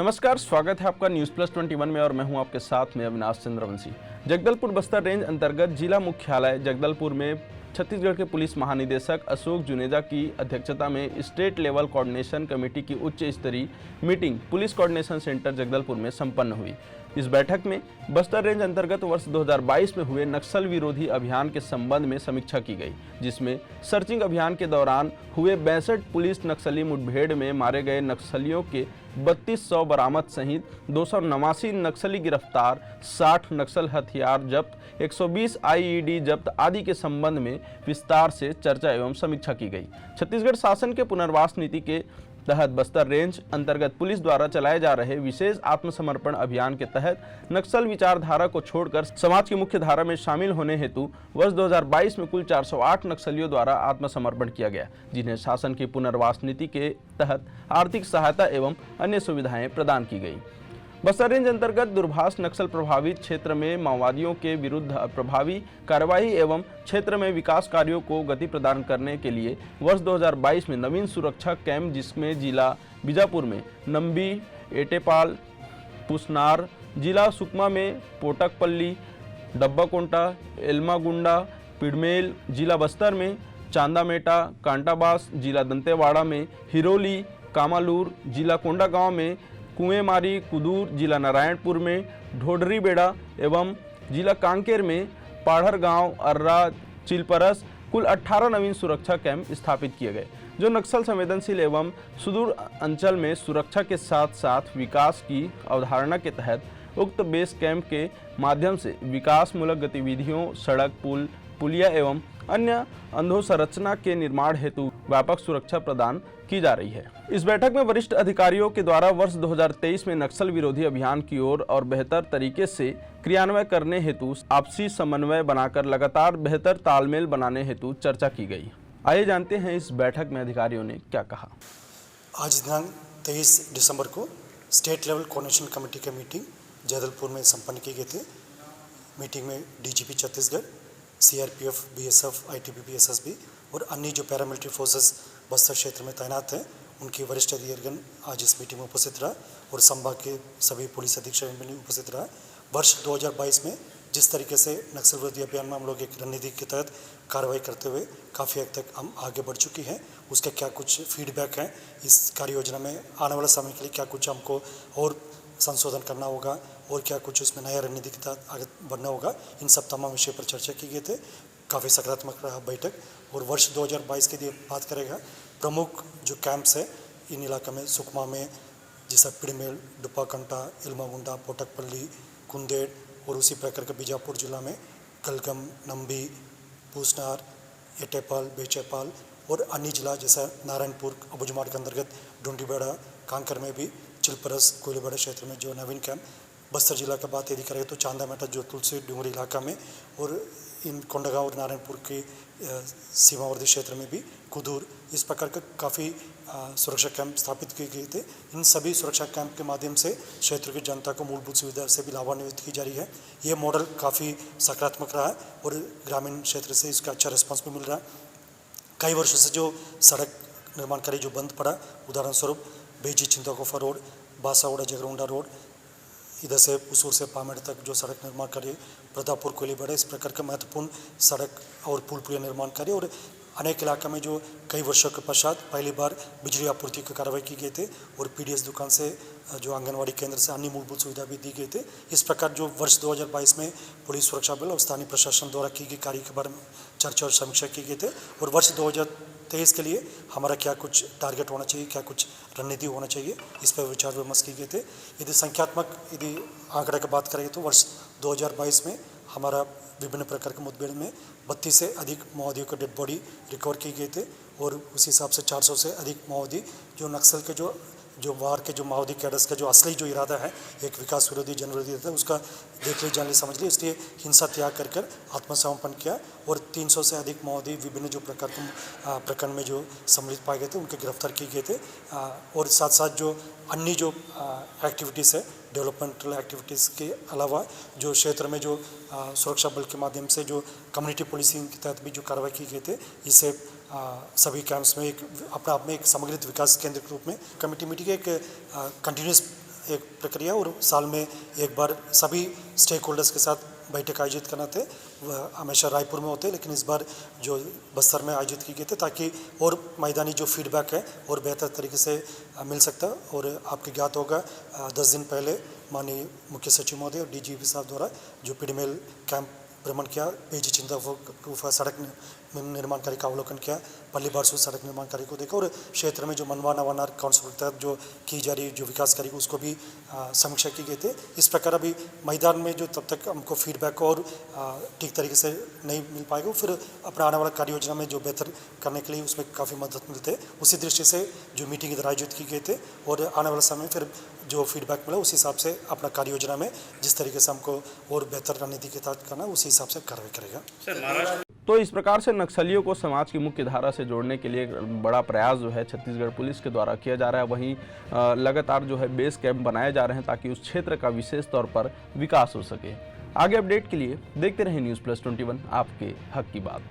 नमस्कार, स्वागत है आपका न्यूज़ प्लस 21 में और मैं हूं आपके साथ में अविनाश चंद्रवंशी। जगदलपुर बस्तर रेंज अंतर्गत जिला मुख्यालय जगदलपुर में छत्तीसगढ़ के पुलिस महानिदेशक अशोक जुनेजा की अध्यक्षता में स्टेट लेवल कोऑर्डिनेशन कमेटी की उच्च स्तरीय meeting police coordination centre Jagdalpur में संपन्न हुई। इस बैठक में बस्तर रेंज अंतर्गत वर्ष 2022 में हुए नक्सल विरोधी अभियान के संबंध में समीक्षा की गई, जिसमें सर्चिंग अभियान के दौरान हुए 62 पुलिस नक्सली मुठभेड़ में मारे गए नक्सलियों के 3200 बरामद सहित 289 नक्सली गिरफ्तार, 60 नक्सल हथियार जब्त, 120 आईईडी जब्त आदि के संबंध में विस्तार से चर्चा एवं समीक्षा की गई। छत्तीसगढ़ शासन के पुनर्वास नीति के तहत बस्तर रेंज अंतर्गत पुलिस द्वारा चलाए जा रहे विशेष आत्मसमर्पण अभियान के तहत नक्सल विचारधारा को छोड़कर समाज की मुख्य धारा में शामिल होने हेतु वर्ष 2022 में कुल 408 नक्सलियों द्वारा आत्मसमर्पण किया गया, जिन्हें शासन की पुनर्वास नीति के तहत आर्थिक सहायता एवं अन्य सुविधाएं प्रदान की गई। बस्तर रेंज अंतर्गत दूरभाष नक्सल प्रभावित क्षेत्र में माओवादियों के विरुद्ध प्रभावी कार्रवाई एवं क्षेत्र में विकास कार्यों को गति प्रदान करने के लिए वर्ष 2022 में नवीन सुरक्षा कैंप, जिसमें जिला बीजापुर में नंबी, एटेपाल, पुसनार, जिला सुकमा में पोटकपल्ली, डब्बाकोंटा, एल्मागुंडा, पिड़मेल, जिला बस्तर में चांदामेटा, कांटाबास, जिला दंतेवाड़ा में हिरोली, कामालूर, जिला कोंडागांव में कुएंमारी, कुदूर, जिला नारायणपुर में ढोडरी बेड़ा एवं जिला कांकेर में पाढ़र गांव, अर्रा, चिलपरस कुल 18 नवीन सुरक्षा कैंप स्थापित किए गए, जो नक्सल संवेदनशील एवं सुदूर अंचल में सुरक्षा के साथ साथ विकास की अवधारणा के तहत उक्त बेस कैंप के माध्यम से विकासमूलक गतिविधियों, सड़क, पुल, पुलिया एवं अन्य अधोसंरचना के निर्माण हेतु व्यापक सुरक्षा प्रदान की जा रही है। इस बैठक में वरिष्ठ अधिकारियों के द्वारा वर्ष 2023 में नक्सल विरोधी अभियान की ओर और बेहतर तरीके से क्रियान्वयन करने हेतु आपसी समन्वय बनाकर लगातार बेहतर तालमेल बनाने हेतु चर्चा की गई। आइए जानते हैं इस बैठक में अधिकारियों ने क्या कहा। आज दिनांक 23 दिसंबर को स्टेट लेवल कोऑर्डिनेशन कमेटी की मीटिंग जगदलपुर में संपन्न की गई थी। मीटिंग में DGP Chhattisgarh, CRPF, BSF, ITBP, SSB और अन्य जो पैरामिलिट्री फोर्सेस बस्तर क्षेत्र में तैनात हैं, उनके वरिष्ठ अधिकारीगण आज इस मीटिंग में उपस्थित रहा और संभाग के सभी पुलिस अधीक्षक भी उपस्थित रहा। वर्ष 2022 में जिस तरीके से नक्सल विरोधी अभियान में हम लोग एक रणनीति के तहत कार्रवाई करते हुए काफ़ी हद तक हम आगे बढ़ चुके हैं, उसके क्या कुछ फीडबैक हैं, इस कार्य योजना में आने वाले समय के लिए क्या कुछ हमको और संशोधन करना होगा और क्या कुछ उसमें नया रणनीति के तहत आगे बढ़ना होगा, इन सब तमाम विषय पर चर्चा की गई थे। काफ़ी सकारात्मक रहा बैठक। और वर्ष 2022 के लिए बात करेगा, प्रमुख जो कैंप्स है इन इलाका में सुकमा में जैसा पिड़मेल, डुप्पाकंटा, इल्मागुंडा, पोटकपल्ली, कुंदेड़ और उसी प्रकार के बीजापुर जिला में कलगम, नंबी, पूसनार, एटेपाल, बेचेपाल और अन्य जिला जैसा नारायणपुर, अबुझमाड़ के अंतर्गत ढूंढीबेड़ा, कांकर में भी चिलपरस, कोयलीबेड़ा क्षेत्र में जो नवीन कैंप। बस्तर जिला का बात यदि करें तो चांदामेटा, जो तुलसी डूंगरी इलाका में और इन कोंडागांव और नारायणपुर के सीमावर्ती क्षेत्र में भी कुदूर, इस प्रकार का काफ़ी सुरक्षा कैंप स्थापित किए गए थे। इन सभी सुरक्षा कैंप के माध्यम से क्षेत्र की जनता को मूलभूत सुविधा से भी लाभान्वित की जा रही है। ये मॉडल काफ़ी सकारात्मक रहा है और ग्रामीण क्षेत्र से इसका अच्छा रिस्पॉन्स भी मिल रहा है। कई वर्षों से जो सड़क निर्माण कार्य जो बंद पड़ा, उदाहरण स्वरूप बेजी चिंताकोफा रोड, बासावड़ा जगरुंडा रोड, इधर से उसूर से पामेड़ तक जो सड़क निर्माण कार्य, प्रतापपुर कोयलीबेड़ा, इस प्रकार का महत्वपूर्ण सड़क और पुल पुलिया निर्माण कार्य और अनेक इलाका में जो कई वर्षों के पश्चात पहली बार बिजली आपूर्ति की कार्रवाई की गई थे और पीडीएस दुकान से जो आंगनवाड़ी केंद्र से अन्य मूलभूत सुविधा भी दी गई थे। इस प्रकार जो वर्ष 2022 में पुलिस सुरक्षा बल और स्थानीय प्रशासन द्वारा की गई कार्य के बारे में चर्चा और समीक्षा की गई थे और वर्ष 2023 के लिए हमारा क्या कुछ टारगेट होना चाहिए, क्या कुछ रणनीति होना चाहिए, इस पर विचार विमर्श किए गए थे। यदि संख्यात्मक यदि आंकड़ा की बात करें तो वर्ष 2022 में हमारा विभिन्न प्रकार के मुठभेड़ में 32 से अधिक माओवादियों के डेड बॉडी रिकवर किए गए थे और उस हिसाब से 400 से अधिक माओवादी जो नक्सल के जो वार के जो माओवादी कैडर्स का जो असली जो इरादा है एक विकास विरोधी जन विरोधी था, उसका देख ली, जान ली, समझ ली, इसलिए हिंसा त्याग कर आत्मसमर्पण किया और 300 से अधिक माओवादी विभिन्न जो प्रकार के प्रकरण में जो सम्मिलित पाए गए थे उनके गिरफ्तार किए गए थे। और साथ साथ जो अन्य जो एक्टिविटीज़ है, डेवलपमेंटल एक्टिविटीज़ के अलावा जो क्षेत्र में जो सुरक्षा बल के माध्यम से जो कम्युनिटी पुलिसिंग के तहत भी जो कार्रवाई की गई थे, इससे सभी कैंप्स में एक अपने आप में एक समग्रित विकास केंद्र के रूप में कमेटी मीटिंग एक कंटिन्यूस एक प्रक्रिया और साल में एक बार सभी स्टेक होल्डर्स के साथ बैठक आयोजित करना थे। वह हमेशा रायपुर में होते, लेकिन इस बार जो बस्तर में आयोजित की गई थे ताकि और मैदानी जो फीडबैक है और बेहतर तरीके से मिल सकता। और आपको ज्ञात होगा 10 दिन पहले माननीय मुख्य सचिव महोदय और डीजीपी साहब द्वारा जो पीडीमेल कैंप भ्रमण किया, पेजी चिंता गुफा सड़क निर्माण कार्य का अवलोकन किया, पल्ली बारसूर सड़क निर्माण कार्य को देखा और क्षेत्र में जो मनवा नवानार काउंसिल के तहत जो की जा रही जो विकास कार्य उसको भी समीक्षा की गई थी। इस प्रकार अभी मैदान में जो तब तक हमको फीडबैक और ठीक तरीके से नहीं मिल पाएगा, फिर अपना आने वाला कार्य योजना में जो बेहतर करने के लिए उसमें काफ़ी मदद मिलते है। उसी दृष्टि से जो मीटिंग इधर आयोजित की गई थे और आने वाला समय फिर जो फीडबैक मिला उस हिसाब से अपना कार्य योजना में जिस तरीके से हमको और बेहतर रणनीति के तहत करना उसी हिसाब से कार्रवाई करेगा। तो इस प्रकार से नक्सलियों को समाज की मुख्य धारा से जोड़ने के लिए एक बड़ा प्रयास जो है छत्तीसगढ़ पुलिस के द्वारा किया जा रहा है। वहीं लगातार जो है बेस कैंप बनाए जा रहे हैं ताकि उस क्षेत्र का विशेष तौर पर विकास हो सके। आगे अपडेट के लिए देखते रहें न्यूज़ प्लस 21, आपके हक की बात।